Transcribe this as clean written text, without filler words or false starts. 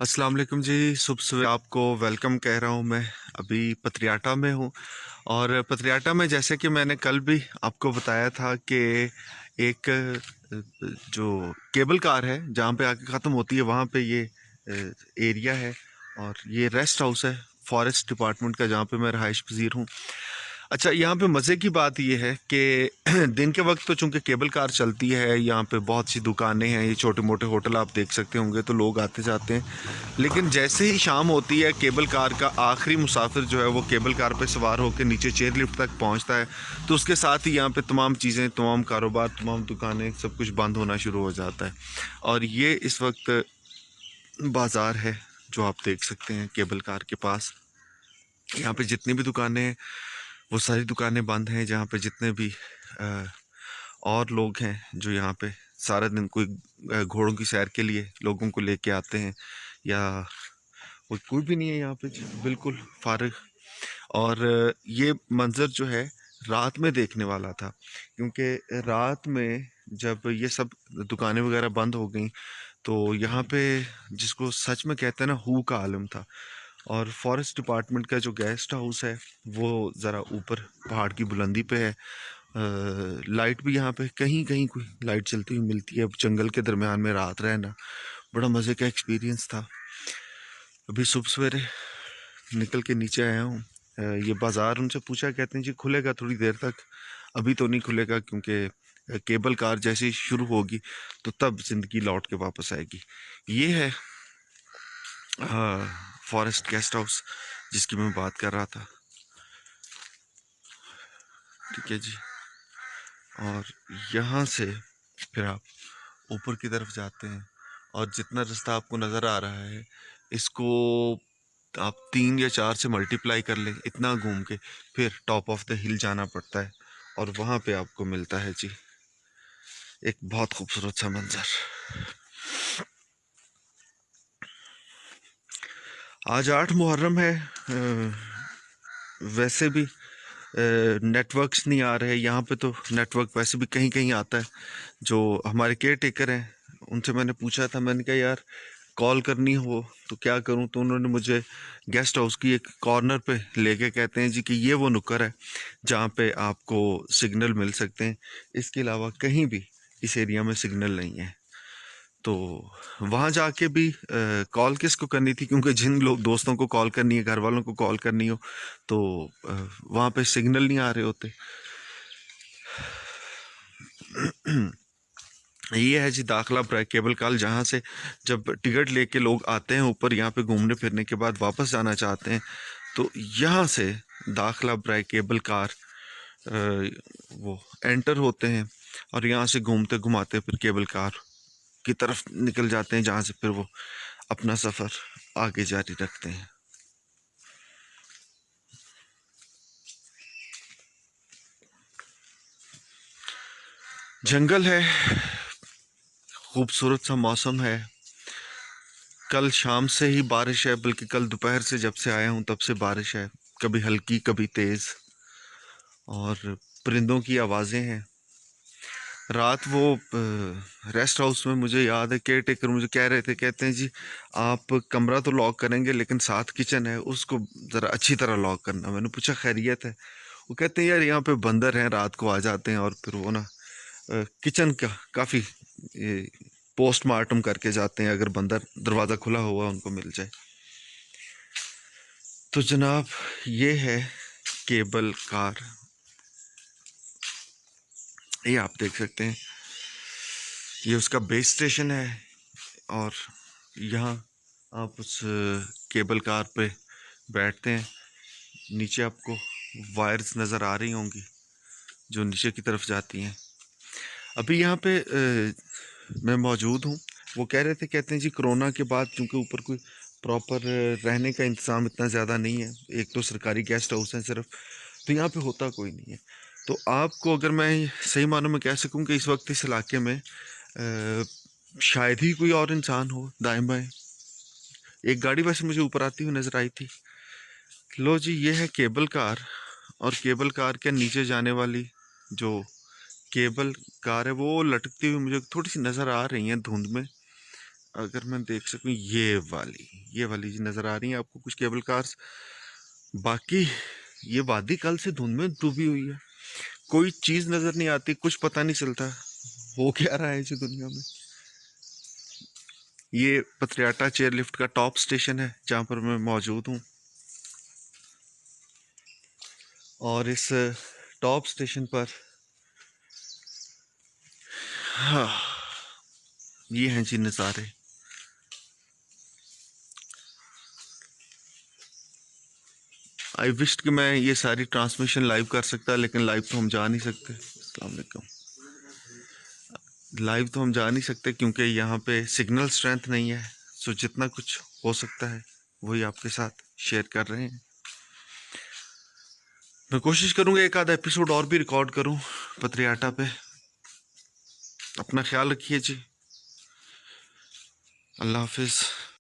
अस्सलाम वालेकुम जी। सुबह सुबह आपको वेलकम कह रहा हूँ मैं। अभी पत्रियाटा में हूँ और पत्रियाटा में जैसे कि मैंने कल भी आपको बताया था कि एक जो केबल कार है जहाँ पे आके ख़त्म होती है वहाँ पे ये एरिया है और ये रेस्ट हाउस है फॉरेस्ट डिपार्टमेंट का जहाँ पे मैं रहायश पजीर हूँ। अच्छा, यहाँ पे मज़े की बात ये है कि दिन के वक्त तो चूंकि केबल कार चलती है, यहाँ पे बहुत सी दुकानें हैं, ये छोटे मोटे होटल आप देख सकते होंगे, तो लोग आते जाते हैं। लेकिन जैसे ही शाम होती है केबल कार का आखिरी मुसाफिर जो है वो केबल कार पे सवार होकर नीचे चेयर लिफ्ट तक पहुंचता है, तो उसके साथ ही यहाँ पे तमाम चीज़ें, तमाम कारोबार, तमाम दुकानें, सब कुछ बंद होना शुरू हो जाता है। और ये इस वक्त बाज़ार है जो आप देख सकते हैं केबल कार के पास। यहाँ पे जितनी भी दुकानें हैं वो सारी दुकानें बंद हैं। जहाँ पे जितने भी अ, और लोग हैं जो यहाँ पे सारा दिन कोई घोड़ों की सैर के लिए लोगों को लेके आते हैं, या कोई भी नहीं है यहाँ पे जी, बिल्कुल फारिग। और ये मंज़र जो है रात में देखने वाला था, क्योंकि रात में जब ये सब दुकानें वगैरह बंद हो गई तो यहाँ पे जिसको सच में कहते हैं ना, हू का आलम था। और फॉरेस्ट डिपार्टमेंट का जो गेस्ट हाउस है वो ज़रा ऊपर पहाड़ की बुलंदी पे है। लाइट भी यहाँ पे कहीं कहीं कोई लाइट चलती हुई मिलती है। अब जंगल के दरमियान में रात रहना बड़ा मज़े का एक्सपीरियंस था। अभी सुबह सवेरे निकल के नीचे आया हूँ। ये बाज़ार, उनसे पूछा, कहते हैं जी खुलेगा थोड़ी देर तक, अभी तो नहीं खुलेगा, क्योंकि केबल कार जैसे ही शुरू होगी तो तब ज़िंदगी लौट के वापस आएगी। ये है फॉरेस्ट गेस्ट हाउस जिसकी मैं बात कर रहा था। ठीक है जी। और यहाँ से फिर आप ऊपर की तरफ जाते हैं और जितना रास्ता आपको नज़र आ रहा है इसको आप 3 या 4 से मल्टीप्लाई कर लें, इतना घूम के फिर टॉप ऑफ द हिल जाना पड़ता है और वहाँ पे आपको मिलता है जी एक बहुत खूबसूरत सा मंजर। आज 8 मुहर्रम है। वैसे भी नेटवर्क्स नहीं आ रहे यहाँ पे, तो नेटवर्क वैसे भी कहीं कहीं आता है। जो हमारे केयर टेकर हैं उनसे मैंने पूछा था, मैंने कहा यार कॉल करनी हो तो क्या करूं, तो उन्होंने मुझे गेस्ट हाउस की एक कॉर्नर पे लेके कहते हैं जी कि ये वो नुक्कर है जहाँ पे आपको सिग्नल मिल सकते हैं, इसके अलावा कहीं भी इस एरिया में सिग्नल नहीं है। तो वहाँ जाके भी कॉल किसको करनी थी, क्योंकि जिन लोग दोस्तों को कॉल करनी है, घर वालों को कॉल करनी हो, तो वहाँ पे सिग्नल नहीं आ रहे होते। ये है जी दाखला ब्रैक केबल कार, जहाँ से जब टिकट लेके लोग आते हैं ऊपर यहाँ पे घूमने फिरने के बाद वापस जाना चाहते हैं, तो यहाँ से दाखला ब्रैक केबल कार वो एंटर होते हैं और यहाँ से घूमते घुमाते फिर केबल कार की तरफ निकल जाते हैं, जहाँ से फिर वो अपना सफ़र आगे जारी रखते हैं। जंगल है, खूबसूरत सा मौसम है। कल शाम से ही बारिश है, बल्कि कल दोपहर से जब से आया हूँ तब से बारिश है, कभी हल्की कभी तेज़। और परिंदों की आवाज़ें हैं। रात वो रेस्ट हाउस में मुझे याद है केयर टेकर मुझे कह रहे थे, कहते हैं जी आप कमरा तो लॉक करेंगे लेकिन साथ किचन है उसको ज़रा अच्छी तरह लॉक करना। मैंने पूछा खैरियत है? वो कहते हैं यार यहाँ पे बंदर हैं, रात को आ जाते हैं और फिर वो ना किचन का काफ़ी पोस्टमार्टम करके जाते हैं अगर बंदर दरवाज़ा खुला हुआ उनको मिल जाए। तो जनाब ये है केबल कार, ये आप देख सकते हैं, ये उसका बेस स्टेशन है। और यहाँ आप उस केबल कार पे बैठते हैं, नीचे आपको वायर्स नज़र आ रही होंगी जो नीचे की तरफ जाती हैं। अभी यहाँ पे मैं मौजूद हूँ। वो कह रहे थे, कहते हैं जी कोरोना के बाद चूँकि ऊपर कोई प्रॉपर रहने का इंतज़ाम इतना ज़्यादा नहीं है, एक तो सरकारी गेस्ट हाउस है सिर्फ, तो यहाँ पे होता कोई नहीं है। तो आपको अगर मैं सही मानों में कह सकूँ कि इस वक्त इस इलाके में शायद ही कोई और इंसान हो दाएं बाएं। एक गाड़ी वैसे मुझे ऊपर आती हुई नज़र आई थी। लो जी, ये है केबल कार, और केबल कार के नीचे जाने वाली जो केबल कार है वो लटकती हुई मुझे थोड़ी सी नज़र आ रही है धुंध में। अगर मैं देख सकूं, ये वाली जी नजर आ रही है आपको कुछ केबल कार्स। बाकी ये वादी कल से धुंध में डूबी हुई है, कोई चीज नजर नहीं आती, कुछ पता नहीं चलता हो क्या रहा है इस दुनिया में। ये पत्रियाटा चेयरलिफ्ट का टॉप स्टेशन है जहां पर मैं मौजूद हूँ, और इस टॉप स्टेशन पर हाँ, ये हैं जी नज़ारे। आई विश कि मैं ये सारी ट्रांसमिशन लाइव कर सकता, लेकिन लाइव तो हम जा नहीं सकते। अस्सलाम वालेकुम। लाइव तो हम जा नहीं सकते क्योंकि यहाँ पे सिग्नल स्ट्रेंथ नहीं है। सो जितना कुछ हो सकता है वही आपके साथ शेयर कर रहे हैं। मैं कोशिश करूँगा एक आधा एपिसोड और भी रिकॉर्ड करूँ पत्रियाटा पे। अपना ख्याल रखिए जी। अल्लाह हाफिज़।